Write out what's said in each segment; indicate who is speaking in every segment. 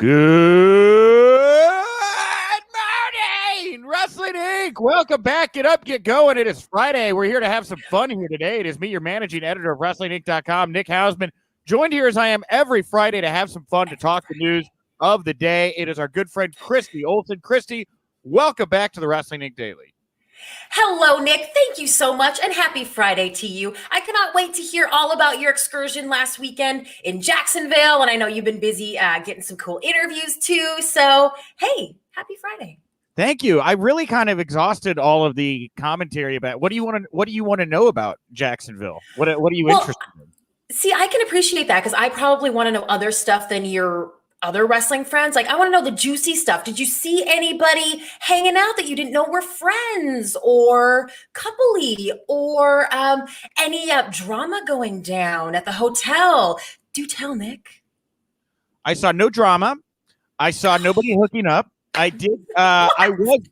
Speaker 1: Good morning, Wrestling Inc. Welcome back. Get up, get going. It is Friday. We're here to have some fun here today. It is me, your managing editor of WrestlingInc.com, Nick Hausman, joined here as I am every Friday to have some fun, to talk the news of the day. It is our good friend Christy Olson. Christy, welcome back to the Wrestling Inc. Daily.
Speaker 2: Hello, Nick. Thank you so much, and happy Friday to you. I cannot wait to hear all about your excursion last weekend in Jacksonville, and I know you've been busy getting some cool interviews too. So, hey, happy Friday.
Speaker 1: Thank you. I really kind of exhausted all of the commentary about what do you want to know about Jacksonville? What are you interested in?
Speaker 2: See, I can appreciate that because I probably want to know other stuff than your other wrestling friends. Like, I want to know the juicy stuff. Did you see anybody hanging out that you didn't know were friends or coupley, or any drama going down at the hotel? Do tell, Nick.
Speaker 1: I saw no drama. I saw nobody hooking up. I did. I was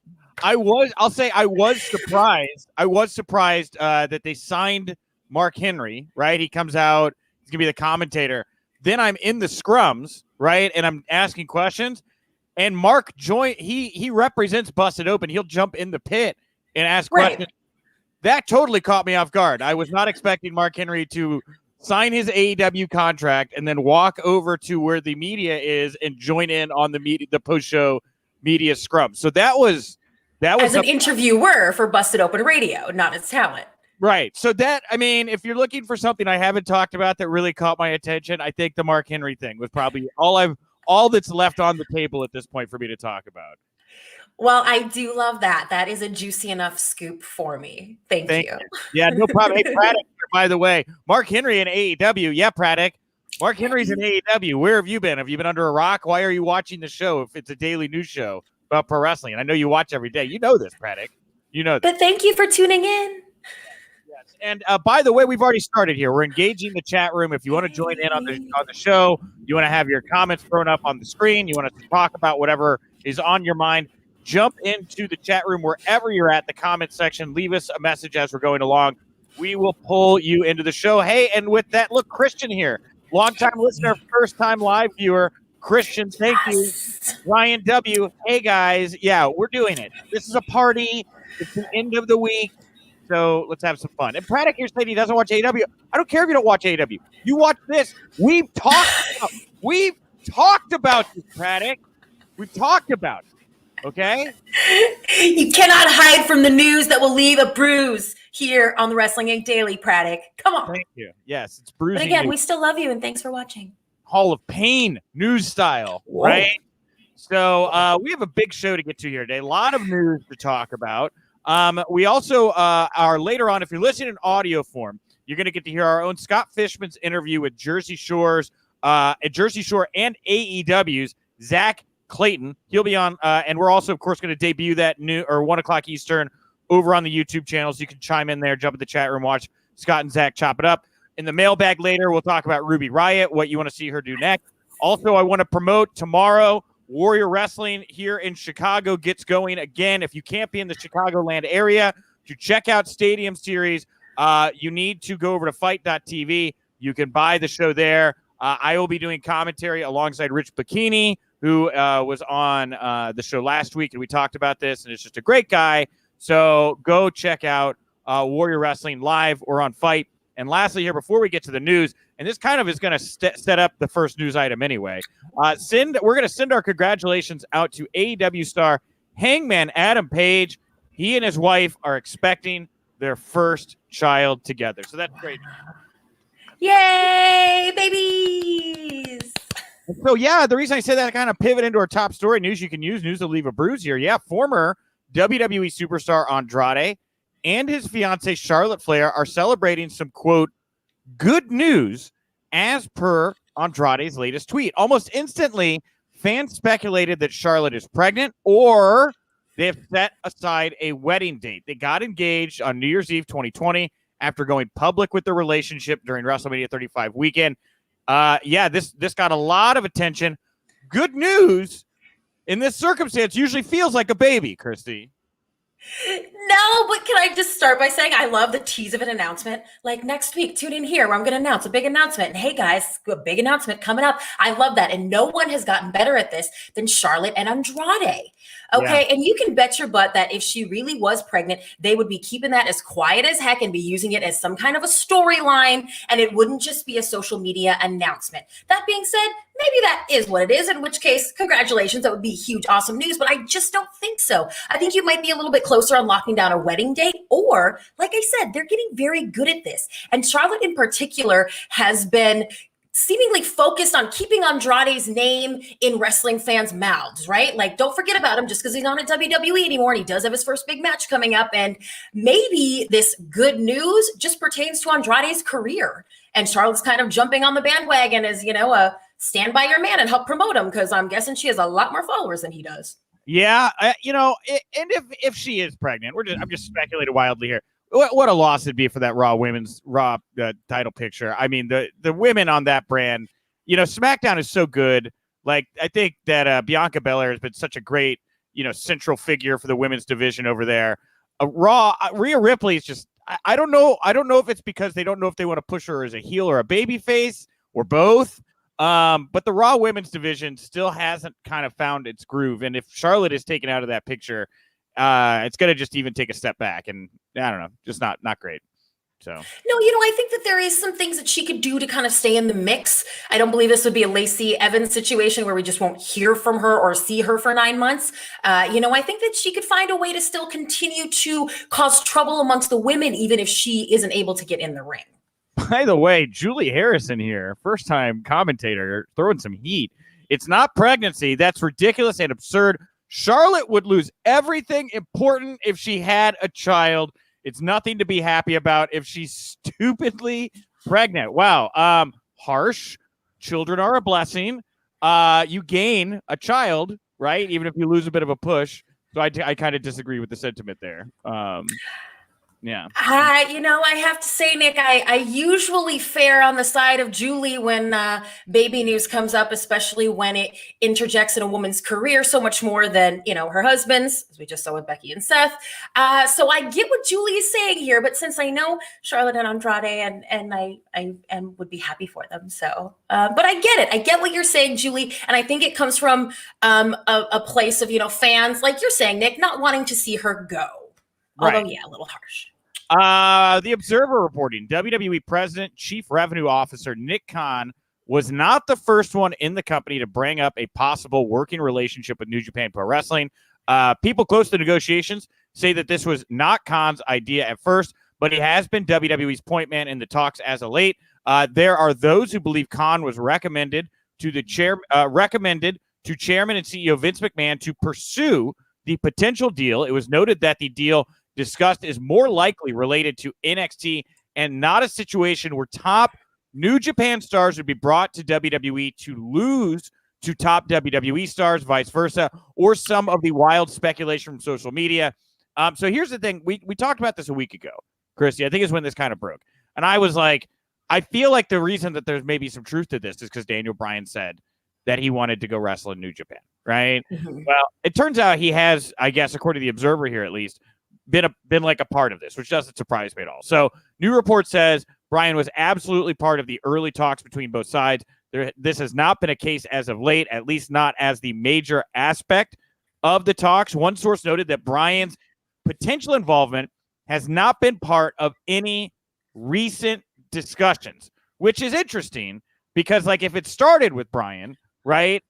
Speaker 1: surprised. I was surprised that they signed Mark Henry. Right, he comes out. He's gonna be the commentator. Then I'm in the scrums, right, and I'm asking questions. And Mark he represents Busted Open. He'll jump in the pit and ask questions. That totally caught me off guard. I was not expecting Mark Henry to sign his AEW contract and then walk over to where the media is and join in on the post-show media scrum. So that was as
Speaker 2: an interviewer for Busted Open Radio, not as talent.
Speaker 1: Right. So that, I mean, if you're looking for something I haven't talked about that really caught my attention, I think the Mark Henry thing was probably all that's left on the table at this point for me to talk about.
Speaker 2: Well, I do love that. That is a juicy enough scoop for me. Thank you.
Speaker 1: Yeah, no problem. Hey, Praddock, by the way, Mark Henry in AEW. Yeah, Praddock. Mark Henry's in AEW. Where have you been? Have you been under a rock? Why are you watching the show if it's a daily news show about pro wrestling? And I know you watch every day. You know this, Praddock. You know this.
Speaker 2: But thank you for tuning in.
Speaker 1: Yes. And by the way, we've already started here. We're engaging the chat room. If you want to join in on the show, you want to have your comments thrown up on the screen, you want us to talk about whatever is on your mind, jump into the chat room wherever you're at, the comment section. Leave us a message as we're going along. We will pull you into the show. Hey, and with that, look, Christian here. Long-time listener, first-time live viewer. Christian, thank you. Ryan W. Hey, guys. Yeah, we're doing it. This is a party. It's the end of the week. So let's have some fun. And Praddock here said he doesn't watch AEW. I don't care if you don't watch AEW. You watch this. We've talked about this, Praddock. We've talked about it. Okay?
Speaker 2: You cannot hide from the news that will leave a bruise here on the Wrestling Inc. Daily, Praddock. Come on.
Speaker 1: Thank you. Yes, it's bruising.
Speaker 2: But again,
Speaker 1: news.
Speaker 2: We still love you, and thanks for watching.
Speaker 1: Hall of Pain news style, right? So we have a big show to get to here today. A lot of news to talk about. We also are later on, if you're listening in audio form, you're going to get to hear our own Scott Fishman's interview with Jersey Shore and AEW's Zach Clayton. He'll be on, and we're also, of course, going to debut that new 1 o'clock Eastern over on the YouTube channel. So you can chime in there, jump in the chat room, watch Scott and Zach chop it up. In the mailbag later, we'll talk about Ruby Riot, what you want to see her do next. Also, I want to promote tomorrow, Warrior Wrestling here in Chicago gets going again. If you can't be in the Chicagoland area to check out Stadium Series, you need to go over to fight.tv. You can buy the show there. I will be doing commentary alongside Rich Bikini, who was on the show last week, and we talked about this, and it's just a great guy. So go check out Warrior Wrestling live or on Fight. And lastly here, before we get to the news, and this kind of is going to set up the first news item anyway, we're going to send our congratulations out to AEW star Hangman Adam Page. He and his wife are expecting their first child together. So that's great.
Speaker 2: Yay, babies!
Speaker 1: So, yeah, the reason I say that, I kind of pivot into our top story news you can use, news to leave a bruise here. Yeah, former WWE superstar Andrade and his fiancée Charlotte Flair are celebrating some, quote, good news as per Andrade's latest tweet. Almost instantly, fans speculated that Charlotte is pregnant or they have set aside a wedding date. They got engaged on New Year's Eve 2020 after going public with their relationship during WrestleMania 35 weekend. This got a lot of attention. Good news in this circumstance usually feels like a baby, Christy.
Speaker 2: No, know, but can I just start by saying I love the tease of an announcement? Like next week, tune in here where I'm going to announce a big announcement. And hey guys, a big announcement coming up. I love that. And no one has gotten better at this than Charlotte and Andrade. Okay. Yeah. And you can bet your butt that if she really was pregnant, they would be keeping that as quiet as heck and be using it as some kind of a storyline. And it wouldn't just be a social media announcement. That being said, maybe that is what it is, in which case, congratulations. That would be huge, awesome news. But I just don't think so. I think you might be a little bit closer on locking down a wedding date. Or, like I said, they're getting very good at this. And Charlotte in particular has been seemingly focused on keeping Andrade's name in wrestling fans' mouths, right? Like, don't forget about him just because he's not at WWE anymore. And he does have his first big match coming up. And maybe this good news just pertains to Andrade's career. And Charlotte's kind of jumping on the bandwagon as, a stand by your man and help promote him, because I'm guessing she has a lot more followers than he does.
Speaker 1: Yeah, and if she is pregnant, I'm just speculating wildly here. What a loss it'd be for that Raw title picture. I mean, the women on that brand, SmackDown is so good. Like, I think that Bianca Belair has been such a great, central figure for the women's division over there. Raw, Rhea Ripley is just, I don't know. I don't know if it's because they don't know if they want to push her as a heel or a baby face or both. But the Raw women's division still hasn't kind of found its groove. And if Charlotte is taken out of that picture, it's going to just even take a step back. And I don't know, just not great. So no,
Speaker 2: I think that there is some things that she could do to kind of stay in the mix. I don't believe this would be a Lacey Evans situation where we just won't hear from her or see her for 9 months. I think that she could find a way to still continue to cause trouble amongst the women, even if she isn't able to get in the ring.
Speaker 1: By the way, Julie Harrison here, first-time commentator, throwing some heat. It's not pregnancy. That's ridiculous and absurd. Charlotte would lose everything important if she had a child. It's nothing to be happy about if she's stupidly pregnant. Wow. Harsh. Children are a blessing. You gain a child, right? Even if you lose a bit of a push. So I kind of disagree with the sentiment there. Yeah.
Speaker 2: I have to say, Nick, I usually fare on the side of Julie when baby news comes up, especially when it interjects in a woman's career so much more than, her husband's, as we just saw with Becky and Seth. So I get what Julie is saying here, but since I know Charlotte and Andrade and I would be happy for them. So, but I get it. I get what you're saying, Julie. And I think it comes from a place of, fans, like you're saying, Nick, not wanting to see her go. Although, yeah, a little harsh.
Speaker 1: The Observer reporting, WWE President, Chief Revenue Officer Nick Khan was not the first one in the company to bring up a possible working relationship with New Japan Pro Wrestling. People close to negotiations say that this was not Khan's idea at first, but he has been WWE's point man in the talks as of late. There are those who believe Khan was recommended to Chairman and CEO Vince McMahon to pursue the potential deal. It was noted that the deal discussed is more likely related to NXT and not a situation where top New Japan stars would be brought to WWE to lose to top WWE stars, vice versa, or some of the wild speculation from social media. So here's the thing. We talked about this a week ago, Christy. I think is when this kind of broke. And I was like, I feel like the reason that there's maybe some truth to this is because Daniel Bryan said that he wanted to go wrestle in New Japan, right? Mm-hmm. Well, it turns out he has, I guess, according to the Observer here at least, been like a part of this, which doesn't surprise me at all. So new report says Bryan was absolutely part of the early talks between both sides. This has not been a case as of late, at least not as the major aspect of the talks. One source noted that Bryan's potential involvement has not been part of any recent discussions, which is interesting because if it started with Bryan, right,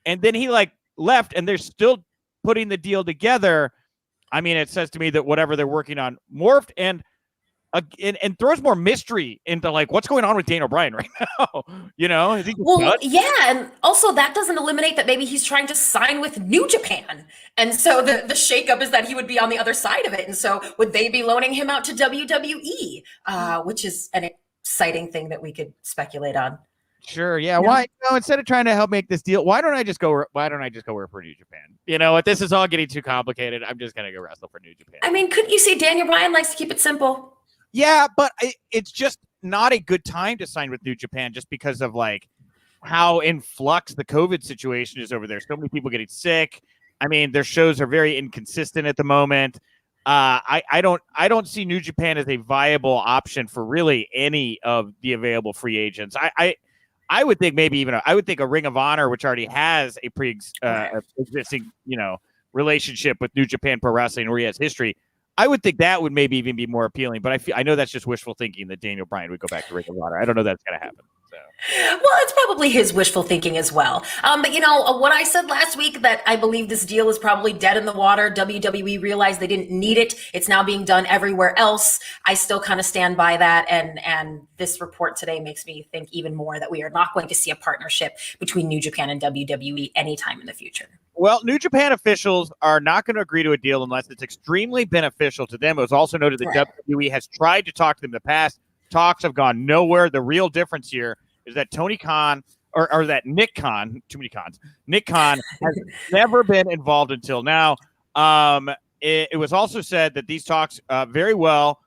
Speaker 1: and then he left and they're still putting the deal together, I mean, it says to me that whatever they're working on morphed and throws more mystery into what's going on with Daniel Bryan right now. Is he
Speaker 2: yeah, and also that doesn't eliminate that maybe he's trying to sign with New Japan, and so the shakeup is that he would be on the other side of it, and so would they be loaning him out to WWE, which is an exciting thing that we could speculate on.
Speaker 1: Sure. Yeah. Why? Instead of trying to help make this deal, why don't I just go work for New Japan? What this is all getting too complicated. I'm just gonna go wrestle for New Japan.
Speaker 2: I mean, couldn't you say Daniel Bryan likes to keep it simple?
Speaker 1: Yeah, but it's just not a good time to sign with New Japan just because of how in flux the COVID situation is over there. So many people getting sick. I mean, their shows are very inconsistent at the moment. I don't see New Japan as a viable option for really any of the available free agents. I would think maybe even I would think a Ring of Honor, which already has a existing relationship with New Japan Pro Wrestling, where he has history. I would think that would maybe even be more appealing. But I know that's just wishful thinking that Daniel Bryan would go back to Ring of Honor. I don't know that's going to happen. So.
Speaker 2: Well, it's probably his wishful thinking as well. But what I said last week, that I believe this deal is probably dead in the water. WWE realized they didn't need it. It's now being done everywhere else. I still kind of stand by that. And this report today makes me think even more that we are not going to see a partnership between New Japan and WWE anytime in the future.
Speaker 1: Well, New Japan officials are not going to agree to a deal unless it's extremely beneficial to them. It was also noted that WWE has tried to talk to them in the past. Talks have gone nowhere. The real difference here is that Tony Khan or that Nick Khan, too many Khans, Nick Khan has never been involved until now. It was also said that these talks could very well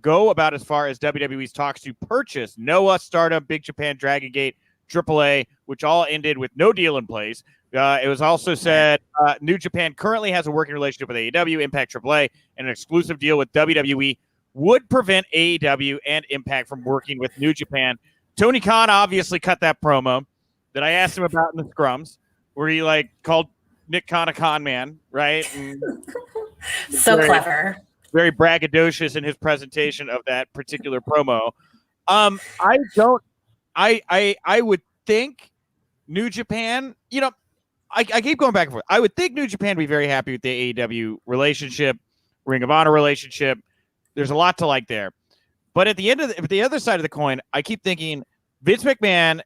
Speaker 1: go about as far as WWE's talks to purchase Noah, Stardom, Big Japan, Dragon Gate, AAA, which all ended with no deal in place. It was also said New Japan currently has a working relationship with AEW, Impact, AAA, and an exclusive deal with WWE would prevent AEW and Impact from working with New Japan. Tony Khan obviously cut that promo that I asked him about in the scrums, where he called Nick Khan a con man, right?
Speaker 2: So clever.
Speaker 1: Very braggadocious in his presentation of that particular promo. I would think New Japan, I keep going back and forth. I would think New Japan would be very happy with the AEW relationship, Ring of Honor relationship. There's a lot to like there. But at the end of the other side of the coin, I keep thinking Vince McMahon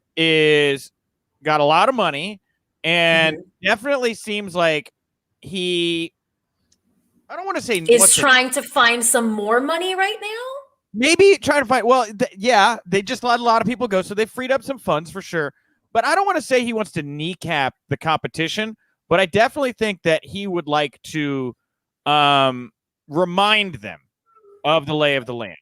Speaker 1: got a lot of money and definitely seems like I don't want to say
Speaker 2: is trying to find some more money right now.
Speaker 1: Maybe trying to find. Well, they just let a lot of people go, so they freed up some funds for sure. But I don't want to say he wants to kneecap the competition, but I definitely think that he would like to remind them of the lay of the land.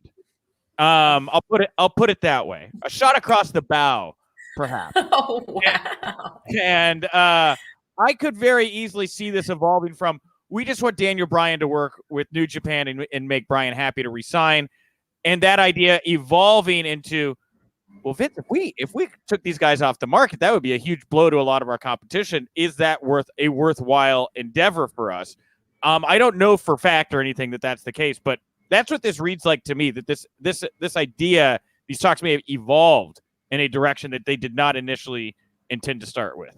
Speaker 1: I'll put it that way. A shot across the bow, perhaps.
Speaker 2: Oh wow!
Speaker 1: And I could very easily see this evolving from we just want Daniel Bryan to work with New Japan and make Bryan happy to resign, and that idea evolving into, well, Vince, if we took these guys off the market, that would be a huge blow to a lot of our competition. Is that worthwhile endeavor for us? I don't know for fact or anything that that's the case, but that's what this reads like to me, that this idea, these talks may have evolved in a direction that they did not initially intend to start with,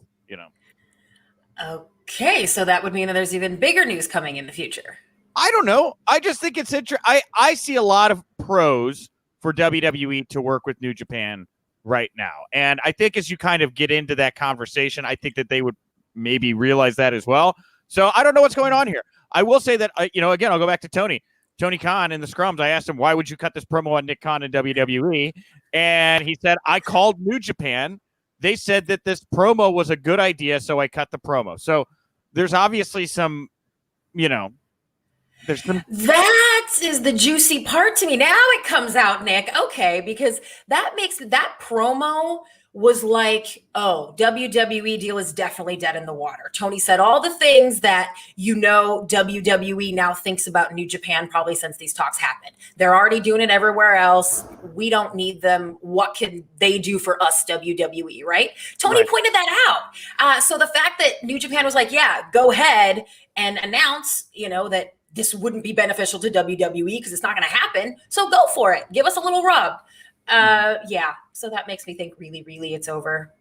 Speaker 2: Okay, so that would mean that there's even bigger news coming in the future.
Speaker 1: I don't know. I just think it's interesting. I see a lot of pros for WWE to work with New Japan right now. And I think as you kind of get into that conversation, I think that they would maybe realize that as well. So I don't know what's going on here. I will say that, again, I'll go back to Tony Khan in the scrums. I asked him, why would you cut this promo on Nick Khan in WWE? And he said, I called New Japan. They said that this promo was a good idea, so I cut the promo. So there's obviously some,
Speaker 2: That is the juicy part to me. Now it comes out, Nick. Okay, because that promo was like, oh, WWE deal is definitely dead in the water. Tony said all the things that WWE now thinks about New Japan probably since these talks happened. They're already doing it everywhere else. We don't need them. What can they do for us, WWE, right? Tony pointed that out. So the fact that New Japan was like, yeah, go ahead and announce, that this wouldn't be beneficial to WWE because it's not going to happen. So go for it. Give us a little rub. So that makes me think really, really it's over.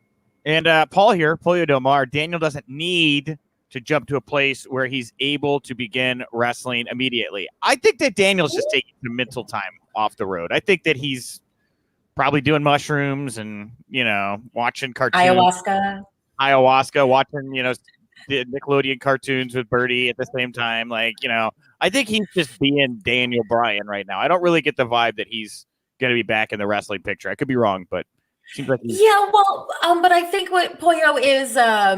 Speaker 1: And Paul here, Polio Del Mar, Daniel doesn't need to jump to a place where he's able to begin wrestling immediately. I think that Daniel's just taking some mental time off the road. I think that he's probably doing mushrooms and, watching cartoons. Ayahuasca, watching, the Nickelodeon cartoons with Birdie at the same time. I think he's just being Daniel Bryan right now. I don't really get the vibe that he's going to be back in the wrestling picture. I could be wrong, but it seems like
Speaker 2: but I think what Pollo is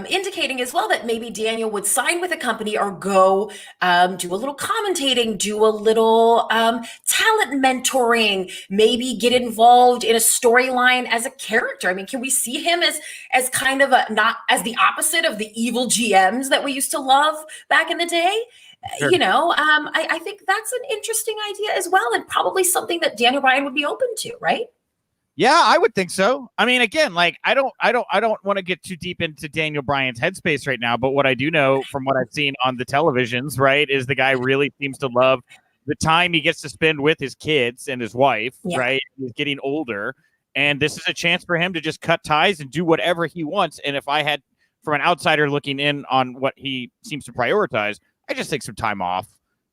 Speaker 2: indicating as well, that maybe Daniel would sign with a company or go do a little commentating, do a little talent mentoring, maybe get involved in a storyline as a character. I mean, can we see him as kind of not as the opposite of the evil GMs that we used to love back in the day?
Speaker 1: Sure.
Speaker 2: I think that's an interesting idea as well, and probably something that Daniel Bryan would be open to, right?
Speaker 1: Yeah, I would think so. I mean, again, like I don't want to get too deep into Daniel Bryan's headspace right now, but what I do know from what I've seen on the televisions, right, is the guy really seems to love the time he gets to spend with his kids and his wife, right? He's getting older, and this is a chance for him to just cut ties and do whatever he wants. And if I had, from an outsider looking in on what he seems to prioritize, I just take some time off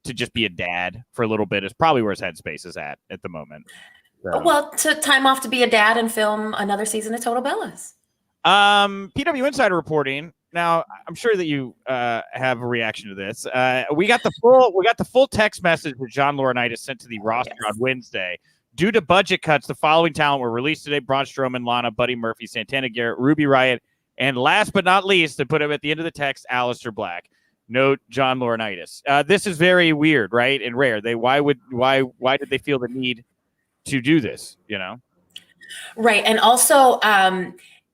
Speaker 1: to just be a dad for a little bit is probably where his headspace is at the moment. So.
Speaker 2: Well, to time off to be a dad and film another season of Total Bellas.
Speaker 1: PW Insider reporting. Now, I'm sure that you have a reaction to this. We got the full text message that John Laurinaitis sent to the roster on Wednesday. Due to budget cuts, the following talent were released today: Braun Strowman, Lana, Buddy Murphy, Santana Garrett, Ruby Riot, and last but not least, to put him at the end of the text, Aleister Black. Note John Laurinaitis. This is very weird, right, and rare. Why did they feel the need to do this,
Speaker 2: Right. And also,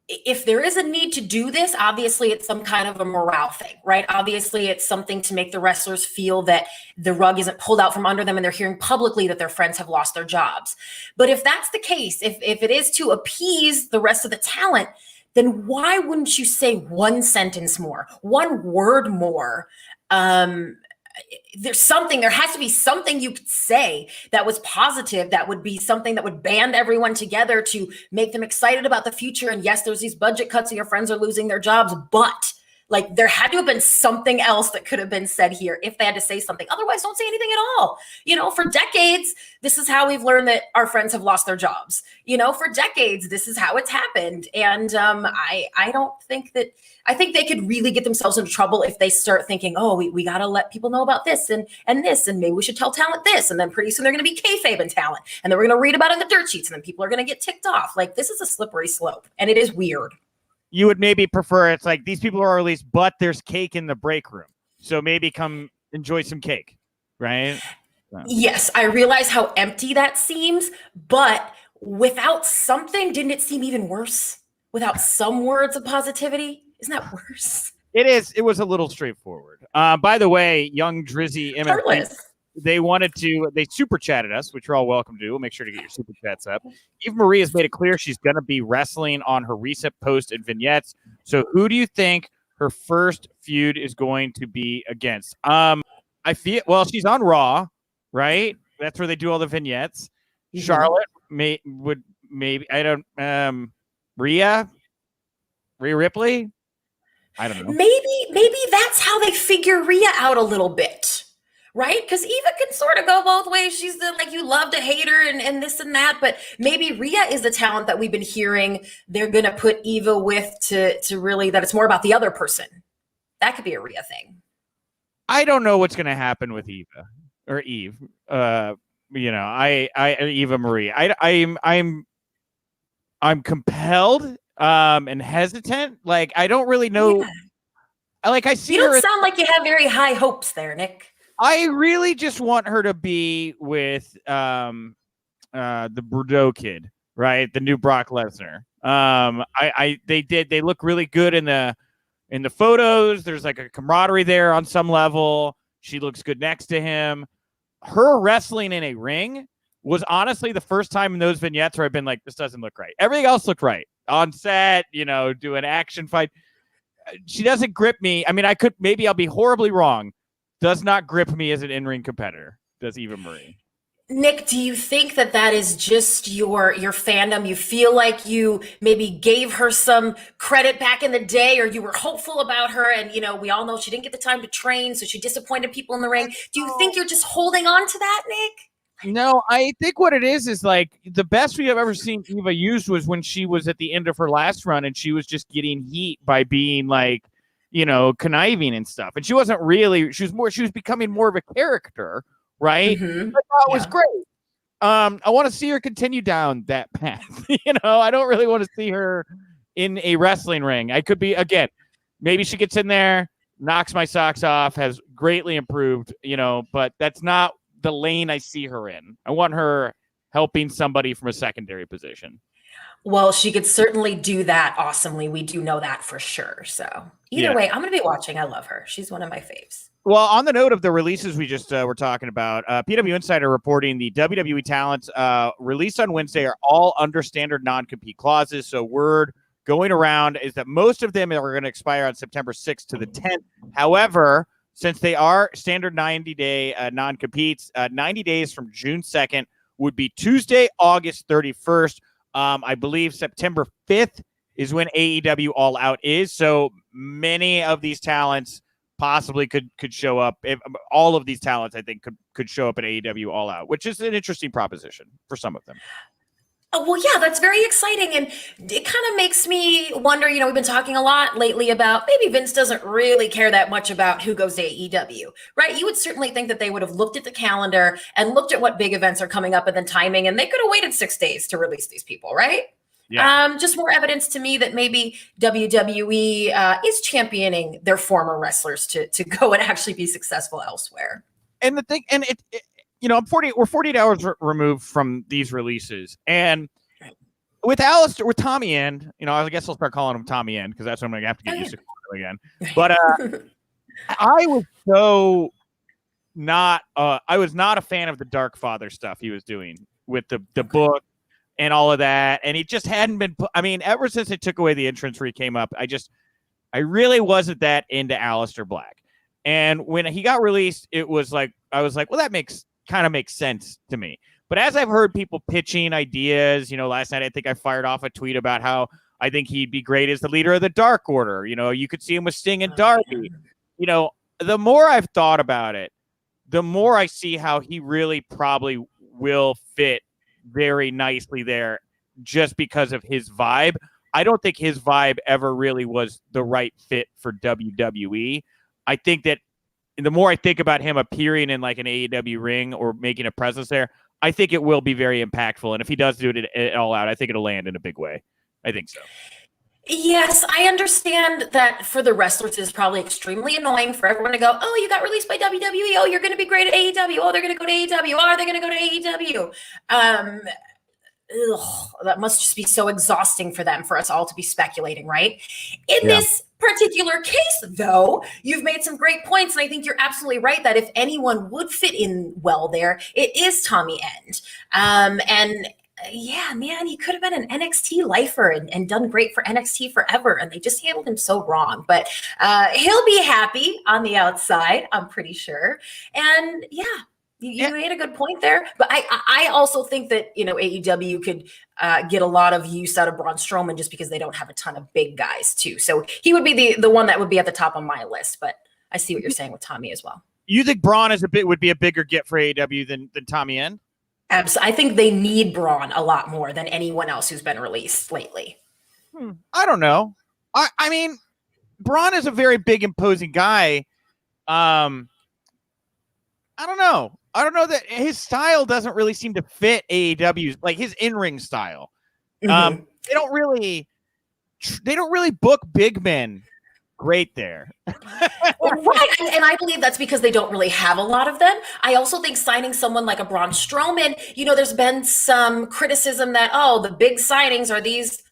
Speaker 2: if there is a need to do this, obviously it's some kind of a morale thing, right? Obviously it's something to make the wrestlers feel that the rug isn't pulled out from under them and they're hearing publicly that their friends have lost their jobs. But if that's the case, if it is to appease the rest of the talent, then why wouldn't you say one sentence more, one word more? There has to be something you could say that was positive, that would be something that would band everyone together to make them excited about the future. And yes, there's these budget cuts and your friends are losing their jobs, but like there had to have been something else that could have been said here if they had to say something. Otherwise, don't say anything at all. For decades, this is how we've learned that our friends have lost their jobs. For decades, this is how it's happened. And I think they could really get themselves into trouble if they start thinking, oh, we got to let people know about this and this, and maybe we should tell talent this. And then pretty soon they're going to be kayfabe talent. And then we're going to read about it in the dirt sheets. And then people are going to get ticked off. Like, this is a slippery slope. And it is weird.
Speaker 1: You would maybe prefer it's like these people are released, but there's cake in the break room. So maybe come enjoy some cake, right? So.
Speaker 2: Yes, I realize how empty that seems, but without something, didn't it seem even worse? Without some words of positivity? Isn't that worse?
Speaker 1: It is. It was a little straightforward. By the way, young Drizzy MFP, they super chatted us, which you're all welcome to. We'll make sure to get your super chats up. Eva Marie has made it clear she's going to be wrestling on her recent post and vignettes. So who do you think her first feud is going to be against? I feel, she's on Raw, right? That's where they do all the vignettes. Mm-hmm. Charlotte maybe I don't Rhea Ripley. I don't know.
Speaker 2: Maybe that's how they figure Rhea out a little bit. Right? Because Eva can sort of go both ways. She's you love to hate her and this and that. But maybe Rhea is the talent that we've been hearing they're going to put Eva with to really, that it's more about the other person. That could be a Rhea thing.
Speaker 1: I don't know what's going to happen with Eva or Eve. Eva Marie. I'm compelled and hesitant. Like, I don't really know. Yeah. I see her.
Speaker 2: You don't sound like you have very high hopes there, Nick.
Speaker 1: I really just want her to be with the Bordeaux kid, right? The new Brock Lesnar. They look really good in the photos. There's like a camaraderie there on some level. She looks good next to him. Her wrestling in a ring was honestly the first time in those vignettes where I've been like, this doesn't look right. Everything else looked right on set, do an action fight. She doesn't grip me. I mean, I'll be horribly wrong. Does not grip me as an in-ring competitor, does Eva Marie.
Speaker 2: Nick, do you think that is just your fandom? You feel like you maybe gave her some credit back in the day, or you were hopeful about her, and we all know she didn't get the time to train, so she disappointed people in the ring. Do you think you're just holding on to that, Nick?
Speaker 1: No, I think what it is like the best we have ever seen Eva used was when she was at the end of her last run and she was just getting heat by being like, conniving and stuff. And she wasn't really, she was becoming more of a character, right? Mm-hmm. I thought it was great. I want to see her continue down that path. I don't really want to see her in a wrestling ring. I could be, again, maybe she gets in there, knocks my socks off, has greatly improved, but that's not the lane I see her in. I want her helping somebody from a secondary position.
Speaker 2: Well, she could certainly do that awesomely. We do know that for sure. So either way, I'm going to be watching. I love her. She's one of my faves.
Speaker 1: Well, on the note of the releases we just were talking about, PW Insider reporting the WWE talents released on Wednesday are all under standard non-compete clauses. So word going around is that most of them are going to expire on September 6th to the 10th. However, since they are standard 90-day non-competes, 90 days from June 2nd would be Tuesday, August 31st. I believe September 5th is when AEW All Out is. So many of these talents possibly could show up. All of these talents, I think, could show up at AEW All Out, which is an interesting proposition for some of them.
Speaker 2: Oh, well, yeah, that's very exciting. And it kind of makes me wonder, we've been talking a lot lately about maybe Vince doesn't really care that much about who goes to AEW, right? You would certainly think that they would have looked at the calendar and looked at what big events are coming up and then timing, and they could have waited 6 days to release these people, right? Yeah. Just more evidence to me that maybe WWE is championing their former wrestlers to go and actually be successful elsewhere.
Speaker 1: And the thing, and we're 48 hours removed from these releases, and with Tommy End, I guess I'll start calling him Tommy End because that's what I'm going to have to get used to calling him again. But I was not a fan of the Dark Father stuff he was doing with the book and all of that, and he just hadn't been. Ever since they took away the entrance where he came up, I really wasn't that into Aleister Black. And when he got released, I was like, well, that kind of makes sense to me. But as I've heard people pitching ideas, last night I think I fired off a tweet about how I think he'd be great as the leader of the Dark Order. You could see him with Sting and Darby. The more I've thought about it, the more I see how he really probably will fit very nicely there just because of his vibe. I don't think his vibe ever really was the right fit for WWE. I think that the more I think about him appearing in like an AEW ring or making a presence there, I think it will be very impactful. And if he does do it All Out, I think it'll land in a big way. I think so.
Speaker 2: Yes, I understand that for the wrestlers, it's probably extremely annoying for everyone to go, oh, you got released by WWE. Oh, you're going to be great at AEW. Oh, they're going to go to AEW. Oh, are they going to go to AEW? That must just be so exhausting for them, for us all to be speculating, right? In this particular case, though, you've made some great points, and I think you're absolutely right that if anyone would fit in well there, it is Tommy End. Yeah, man, he could have been an NXT lifer and done great for NXT forever, and they just handled him so wrong. But he'll be happy on the outside, I'm pretty sure. And yeah, you made a good point there. But I also think that, AEW could get a lot of use out of Braun Strowman just because they don't have a ton of big guys, too. So he would be the one that would be at the top of my list. But I see what you're saying with Tommy as well.
Speaker 1: You think Braun would be a bigger get for AEW than Tommy End?
Speaker 2: Absolutely. I think they need Braun a lot more than anyone else who's been released lately.
Speaker 1: I don't know. I mean, Braun is a very big, imposing guy. I don't know. I don't know that his style doesn't really seem to fit AEW's, like his in-ring style. Mm-hmm. They don't really book big men great there.
Speaker 2: Right. And I believe that's because they don't really have a lot of them. I also think signing someone like a Braun Strowman, there's been some criticism that, the big signings are these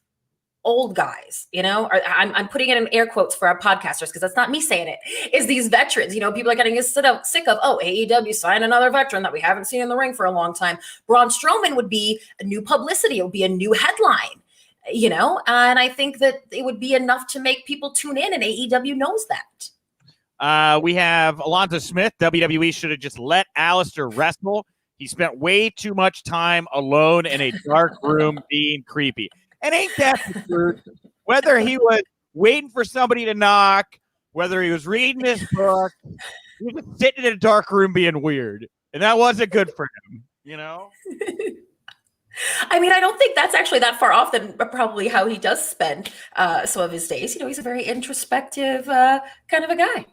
Speaker 2: old guys, I'm putting it in air quotes for our podcasters because that's not me saying it, is these veterans. People are getting sick of, AEW sign another veteran that we haven't seen in the ring for a long time. Braun Strowman would be a new publicity. It would be a new headline. And I think that it would be enough to make people tune in, and AEW knows that.
Speaker 1: We have Alonzo Smith. WWE should have just let Aleister wrestle. He spent way too much time alone in a dark room being creepy. And ain't that the truth? Whether he was waiting for somebody to knock, whether he was reading his book, he was just sitting in a dark room being weird. And that wasn't good for him,
Speaker 2: I don't think that's actually that far off than probably how he does spend some of his days. He's a very introspective kind of a guy.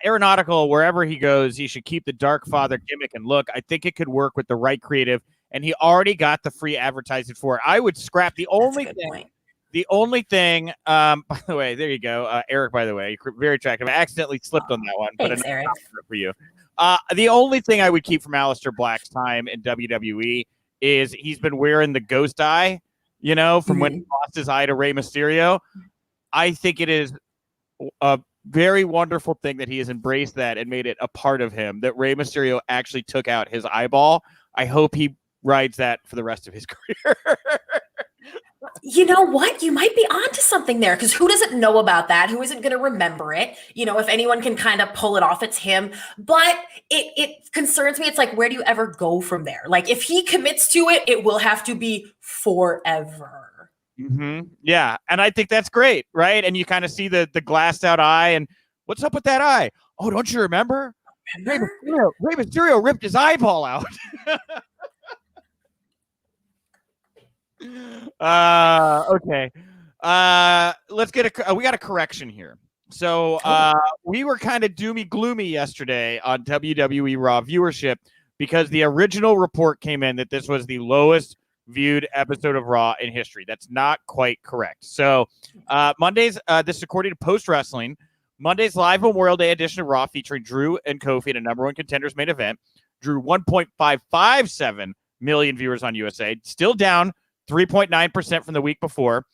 Speaker 1: Aeronautical, wherever he goes, he should keep the Dark Father gimmick and look. I think it could work with the right creative, and he already got the free advertising for it. I would scrap the only thing. By the way, there you go. Eric, by the way, very attractive. I accidentally slipped on that one,
Speaker 2: thanks, but Eric.
Speaker 1: For you. The only thing I would keep from Aleister Black's time in WWE is he's been wearing the ghost eye from when he lost his eye to Rey Mysterio. I think it is a very wonderful thing that he has embraced that and made it a part of him, that Rey Mysterio actually took out his eyeball. I hope he rides that for the rest of his career.
Speaker 2: You know what? You might be onto something there, because who doesn't know about that? Who isn't going to remember it? If anyone can kind of pull it off, it's him. But it concerns me. It's like, where do you ever go from there? Like, if he commits to it, it will have to be forever.
Speaker 1: Mm-hmm. Yeah. And I think that's great, right? And you kind of see the glassed out eye, and what's up with that eye? Oh, don't you remember? Rey Mysterio ripped his eyeball out. Okay. Let's get we got a correction here. So we were kind of doomy gloomy yesterday on WWE Raw viewership because the original report came in that this was the lowest viewed episode of Raw in history. That's not quite correct. So Mondays, this is according to Post Wrestling, Monday's live Memorial Day edition of Raw featuring Drew and Kofi in a number one contenders main event drew 1.557 million viewers on USA, still down 3.9% from the week before.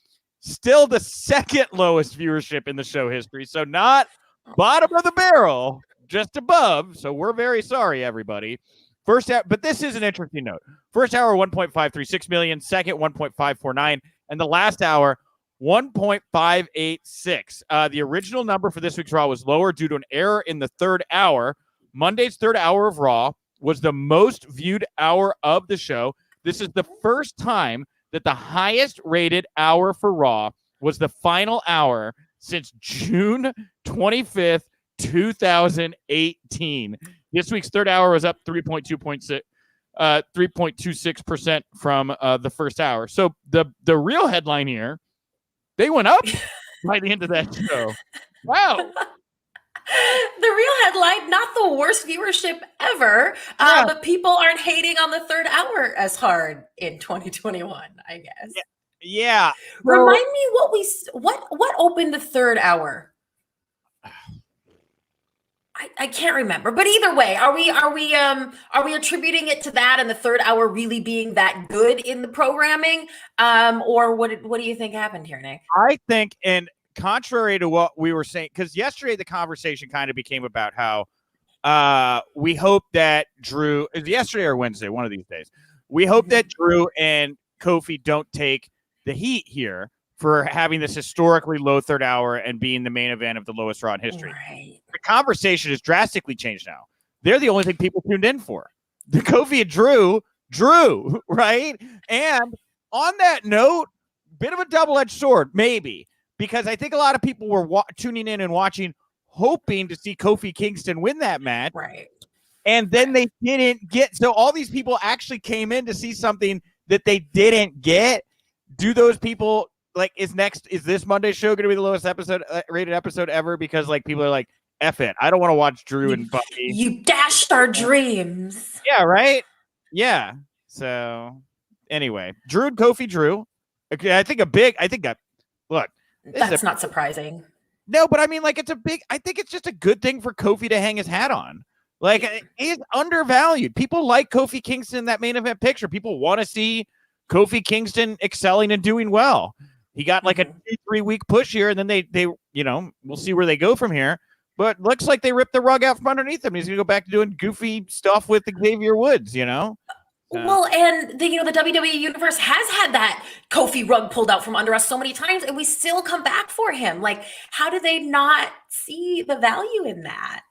Speaker 1: Still the second lowest viewership in the show history. So not bottom of the barrel, just above. So we're very sorry, everybody. First hour, but this is an interesting note. First hour, 1.536 million. Second, 1.549. And the last hour, 1.586. The original number for this week's Raw was lower due to an error in the third hour. Monday's third hour of Raw was the most viewed hour of the show. This is the first time that the highest rated hour for Raw was the final hour since June 25th, 2018. This week's third hour was up 3.26% from the first hour. So the real headline here, they went up by the end of that show. Wow.
Speaker 2: The real headline, not the worst viewership ever, but people aren't hating on the third hour as hard in 2021, I guess.
Speaker 1: Yeah.
Speaker 2: Remind me what opened the third hour? I can't remember, but either way, are we attributing it to that and the third hour really being that good in the programming, or what do you think happened here, Nick?
Speaker 1: I think, and contrary to what we were saying, because yesterday the conversation kind of became about how we hope that Drew, yesterday or Wednesday, one of these days, we hope that Drew and Kofi don't take the heat here for having this historically low third hour and being the main event of the lowest Raw in history.
Speaker 2: Right.
Speaker 1: The conversation has drastically changed now. They're the only thing people tuned in for. The Kofi and Drew, right? And on that note, bit of a double-edged sword, maybe, because I think a lot of people were tuning in and watching, hoping to see Kofi Kingston win that match.
Speaker 2: Right.
Speaker 1: And then they didn't get, so all these people actually came in to see something that they didn't get. Do those people, like, is this Monday's show going to be the lowest rated episode ever? Because, like, people are like, F it. I don't want to watch Drew and Bucky.
Speaker 2: You dashed our dreams.
Speaker 1: Yeah, right? Yeah. So, anyway, Drew and Kofi Drew. Okay, I think that, look.
Speaker 2: That's not surprising.
Speaker 1: No, but I mean, like, I think it's just a good thing for Kofi to hang his hat on. Like, he's undervalued. People like Kofi Kingston in that main event picture. People want to see Kofi Kingston excelling and doing well. He got like a 2-3 week push here, and then they we'll see where they go from here. But looks like they ripped the rug out from underneath him. He's gonna go back to doing goofy stuff with Xavier Woods,
Speaker 2: Well, and the WWE universe has had that Kofi rug pulled out from under us so many times, and we still come back for him. Like, how do they not see the value in that?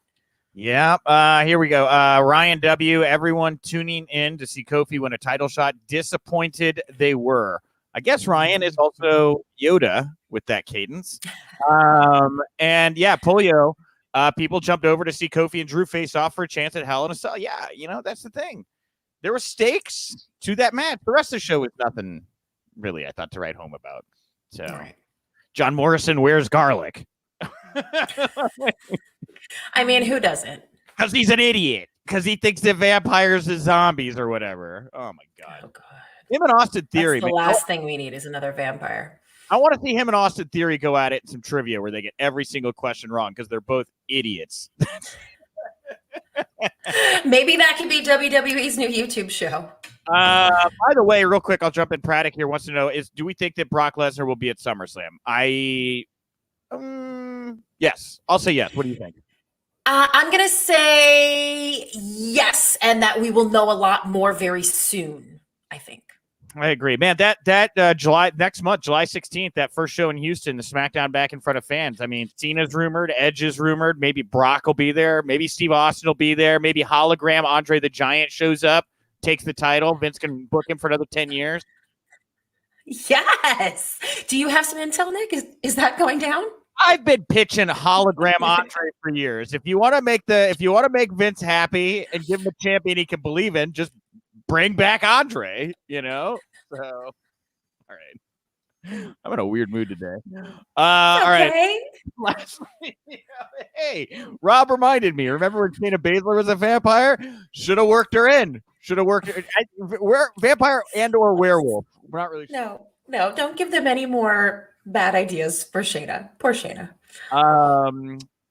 Speaker 1: Yeah. Here we go. Ryan W. Everyone tuning in to see Kofi win a title shot. Disappointed they were. I guess Ryan is also Yoda with that cadence. And yeah, Polio. People jumped over to see Kofi and Drew face off for a chance at Hell in a Cell. Yeah, that's the thing. There were stakes to that match. The rest of the show was nothing really, I thought, to write home about. So, right. John Morrison wears garlic.
Speaker 2: I mean, who doesn't?
Speaker 1: Because he's an idiot. Because he thinks that vampires are zombies or whatever. Oh, my God.
Speaker 2: Oh, God.
Speaker 1: Him and Austin Theory.
Speaker 2: That's the last thing we need is another vampire.
Speaker 1: I want to see him and Austin Theory go at it in some trivia where they get every single question wrong because they're both idiots.
Speaker 2: Maybe that could be WWE's new YouTube show.
Speaker 1: By the way, real quick, I'll jump in. Praddock here wants to know do we think that Brock Lesnar will be at SummerSlam? Yes, I'll say yes. What do you think?
Speaker 2: I'm going to say yes, and that we will know a lot more very soon, I think.
Speaker 1: I agree, man. That next month, July 16th, that first show in Houston, the SmackDown back in front of fans. I mean, Cena's rumored, Edge is rumored, maybe Brock will be there, maybe Steve Austin will be there, maybe hologram Andre the Giant shows up, takes the title. Vince can book him for another 10 years.
Speaker 2: Yes. Do you have some intel, Nick? Is that going down?
Speaker 1: I've been pitching hologram Andre for years. If you want to make Vince happy and give him a champion he can believe in, just bring back Andre, So, all right. I'm in a weird mood today. All right. Lastly, hey, Rob reminded me. Remember when Shayna Baszler was a vampire? Should have worked her in. Should have worked her. Vampire and or werewolf. We're not really sure.
Speaker 2: No, don't give them any more bad ideas for Shayna. Poor Shayna.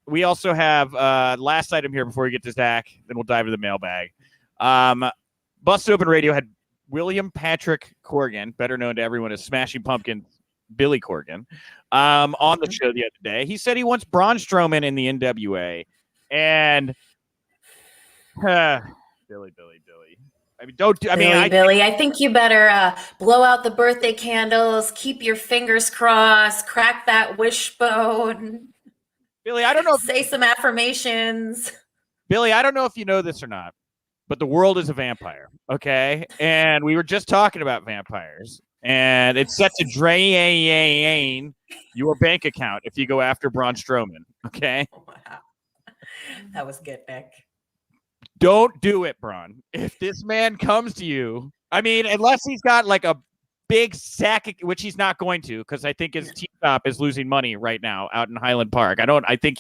Speaker 1: We also have last item here before we get to Zach, then we'll dive into the mailbag. Busted Open Radio had William Patrick Corgan, better known to everyone as Smashing Pumpkins, Billy Corgan, on the show the other day. He said he wants Braun Strowman in the NWA, and Billy. I mean,
Speaker 2: Billy, I think you better blow out the birthday candles, keep your fingers crossed, crack that wishbone.
Speaker 1: Billy, I don't know.
Speaker 2: Say some affirmations.
Speaker 1: Billy, I don't know if you know this or not, but the world is a vampire, okay? And we were just talking about vampires, and it's set to drain your bank account if you go after Braun Strowman, okay?
Speaker 2: Wow. That was good, Nick.
Speaker 1: Don't do it, Braun. If this man comes to you, I mean, unless he's got like a big sack, which he's not going to, because I think his team top is losing money right now out in Highland Park. I think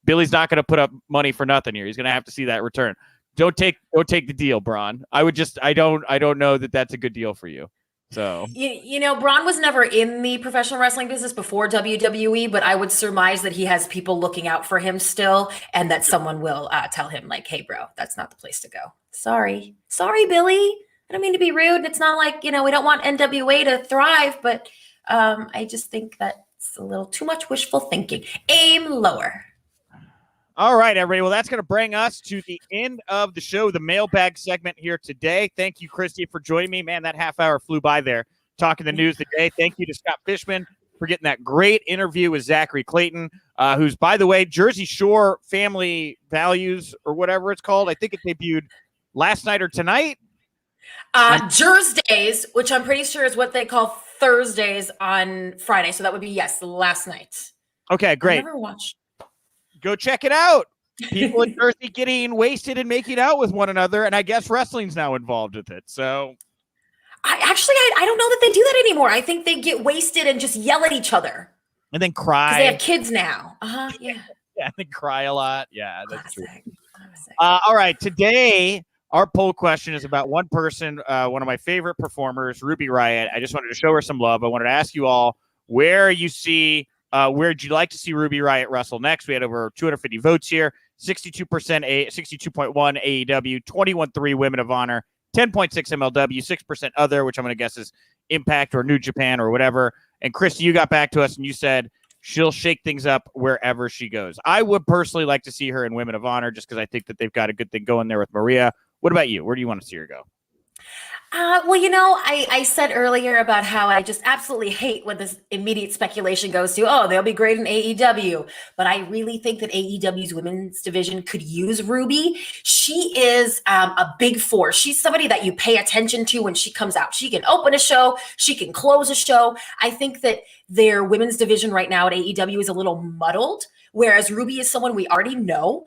Speaker 1: Billy's not going to put up money for nothing here. He's going to have to see that return. Don't take the deal, Braun. I don't know that that's a good deal for you. So
Speaker 2: Braun was never in the professional wrestling business before WWE, but I would surmise that he has people looking out for him still, and that someone will tell him like, "Hey, bro, that's not the place to go." Sorry, Billy. I don't mean to be rude. It's not like we don't want NWA to thrive, but I just think that's a little too much wishful thinking. Aim lower.
Speaker 1: All right, everybody. Well, that's going to bring us to the end of the show, the mailbag segment here today. Thank you, Christy, for joining me. Man, that half hour flew by there talking the news today. Thank you to Scott Fishman for getting that great interview with Zachary Clayton, who's, by the way, Jersey Shore Family Values or whatever it's called. I think it debuted last night or tonight.
Speaker 2: Jersdays, which I'm pretty sure is what they call Thursdays on Friday. So that would be, yes, last night.
Speaker 1: Okay, great.
Speaker 2: I never watched.
Speaker 1: Go check it out. People in Jersey getting wasted and making out with one another, and I guess wrestling's now involved with it. So,
Speaker 2: I don't know that they do that anymore. I think they get wasted and just yell at each other
Speaker 1: and then cry.
Speaker 2: Because they have kids now. Yeah.
Speaker 1: Yeah, they cry a lot. Yeah, that's true.
Speaker 2: Classic.
Speaker 1: All right, today our poll question is about one person, one of my favorite performers, Ruby Riot. I just wanted to show her some love. I wanted to ask you all where'd you like to see Ruby Riot wrestle next? We had over 250 votes here. 62%, 62.1 AEW, 21.3 Women of Honor, 10.6 MLW, 6% other, which I'm going to guess is Impact or New Japan or whatever. And Christy, you got back to us and you said she'll shake things up wherever she goes. I would personally like to see her in Women of Honor just because I think that they've got a good thing going there with Maria. What about you? Where do you want to see her go?
Speaker 2: I said earlier about how I just absolutely hate when this immediate speculation goes to, they'll be great in AEW. But I really think that AEW's women's division could use Ruby. She is a big force. She's somebody that you pay attention to when she comes out. She can open a show. She can close a show. I think that their women's division right now at AEW is a little muddled. Whereas Ruby is someone we already know.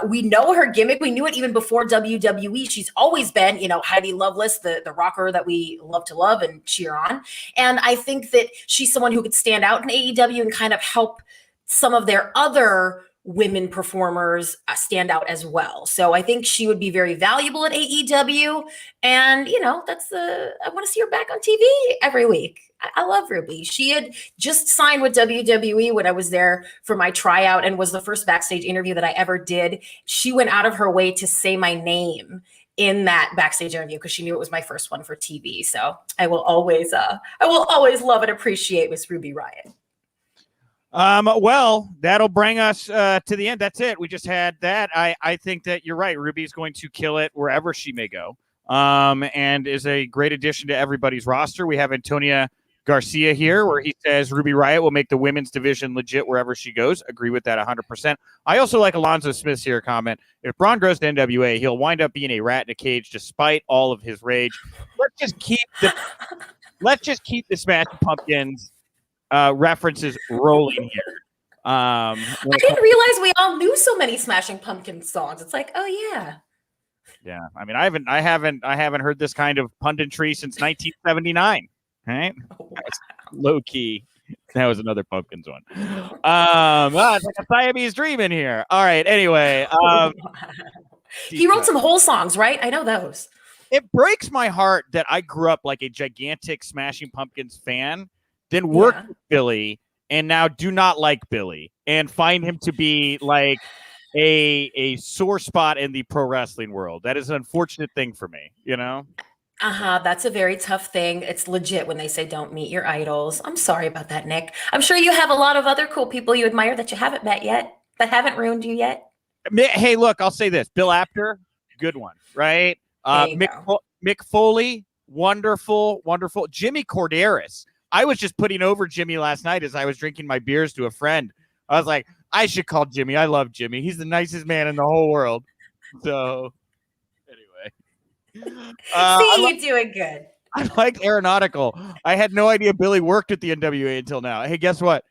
Speaker 2: We know her gimmick. We knew it even before WWE. She's always been, Heidi Loveless, the rocker that we love to love and cheer on. And I think that she's someone who could stand out in AEW and kind of help some of their other women performers stand out as well. So I think she would be very valuable at AEW. And, I want to see her back on TV every week. I love Ruby. She had just signed with WWE when I was there for my tryout and was the first backstage interview that I ever did. She went out of her way to say my name in that backstage interview because she knew it was my first one for TV. So I will always love and appreciate Miss Ruby Riot.
Speaker 1: Well, that'll bring us to the end. That's it. We just had that. I think that you're right. Ruby's going to kill it wherever she may go. And is a great addition to everybody's roster. We have Antonia Garcia here, where he says Ruby Riot will make the women's division legit wherever she goes. Agree with that 100%. I also like Alonzo Smith's here comment. If Braun goes to NWA, he'll wind up being a rat in a cage despite all of his rage. Let's just keep the Smashing Pumpkins references rolling here.
Speaker 2: I didn't realize we all knew so many Smashing Pumpkins songs. It's like, oh yeah.
Speaker 1: Yeah. I mean, I haven't heard this kind of punditry since 1979. Right?
Speaker 2: Oh, wow.
Speaker 1: Low key. That was another Pumpkins one. It's like a Siamese dream in here. All right. Anyway,
Speaker 2: he wrote some whole songs, right? I know those.
Speaker 1: It breaks my heart that I grew up like a gigantic Smashing Pumpkins fan, then worked with Billy, and now do not like Billy, and find him to be like a sore spot in the pro wrestling world. That is an unfortunate thing for me, you know?
Speaker 2: That's a very tough thing. It's legit when they say don't meet your idols. I'm sorry about that, Nick. I'm sure you have a lot of other cool people you admire that you haven't met yet, that haven't ruined you yet.
Speaker 1: Hey, look, I'll say this. Bill Apter, good one, right? Mick Foley, wonderful, wonderful. Jimmy Corderas. I was just putting over Jimmy last night as I was drinking my beers to a friend. I was like, I should call Jimmy. I love Jimmy. He's the nicest man in the whole world. So...
Speaker 2: you're doing good.
Speaker 1: I like Aeronautical. I had no idea Billy worked at the NWA until now. Hey, guess what?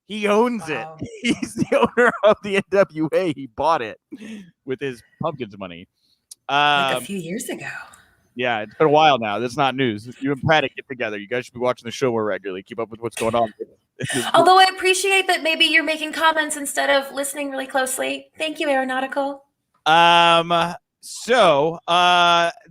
Speaker 1: He owns it. He's the owner of the NWA. He bought it with his Pumpkins money.
Speaker 2: Like a few years ago.
Speaker 1: Yeah, it's been a while now. That's not news. You and Pratt get together. You guys should be watching the show more regularly. Keep up with what's going on.
Speaker 2: Although I appreciate that maybe you're making comments instead of listening really closely. Thank you, Aeronautical.
Speaker 1: So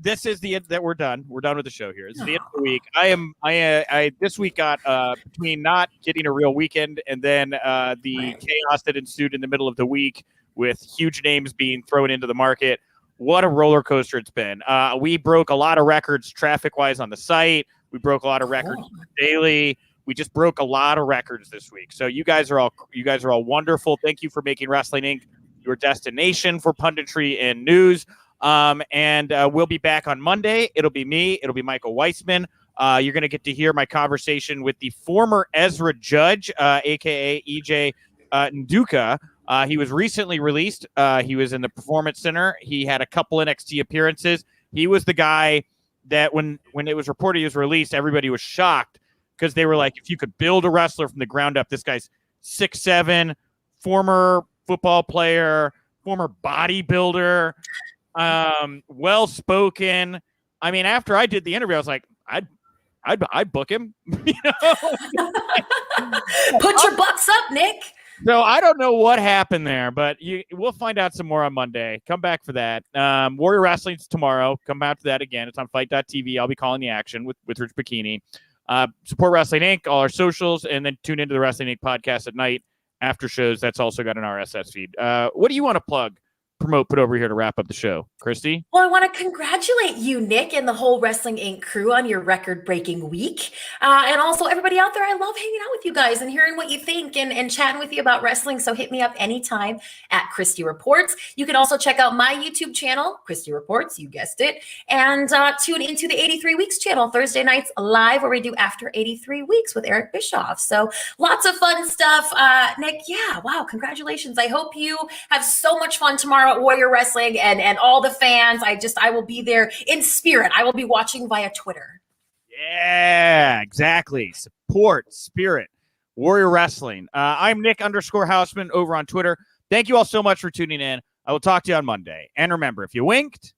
Speaker 1: this is the end that we're done. We're done with the show here. It's the end of the week. I this week got between not getting a real weekend and then the chaos that ensued in the middle of the week with huge names being thrown into the market. What a roller coaster it's been. We broke a lot of records traffic wise on the site. We broke a lot of records daily. We just broke a lot of records this week. So you guys are all wonderful. Thank you for making Wrestling Inc. your destination for punditry and news. And we'll be back on Monday. It'll be me. It'll be Michael Weissman. You're going to get to hear my conversation with the former Ezra Judge, a.k.a. EJ Nduka. He was recently released. He was in the Performance Center. He had a couple NXT appearances. He was the guy that when it was reported he was released, everybody was shocked because they were like, if you could build a wrestler from the ground up, this guy's 6'7", former football player, former bodybuilder, well-spoken. I mean, after I did the interview, I was like, I'd book him. You know?
Speaker 2: Put your butts up, Nick.
Speaker 1: So I don't know what happened there, but we'll find out some more on Monday. Come back for that. Warrior Wrestling's tomorrow. Come back to that again. It's on Fight.tv. I'll be calling the action with Rich Bikini. Support Wrestling Inc., all our socials, and then tune into the Wrestling Inc. podcast at night after shows. That's also got an RSS feed. What do you want to plug? Put over here to wrap up the show, Christy?
Speaker 2: Well, I want to congratulate you, Nick, and the whole Wrestling Inc. crew on your record-breaking week. And also everybody out there, I love hanging out with you guys and hearing what you think and chatting with you about wrestling. So hit me up anytime at Christy Reports. You can also check out my YouTube channel, Christy Reports, you guessed it, and tune into the 83 Weeks channel Thursday nights live, where we do After 83 Weeks with Eric Bischoff. So lots of fun stuff. Nick, yeah, wow, congratulations. I hope you have so much fun tomorrow at Warrior Wrestling and all the fans. I will be there in spirit. I will be watching via Twitter.
Speaker 1: Yeah, exactly. Support, spirit, Warrior Wrestling. I'm Nick _Hausman over on Twitter. Thank you all so much for tuning in. I will talk to you on Monday. And remember, if you winked,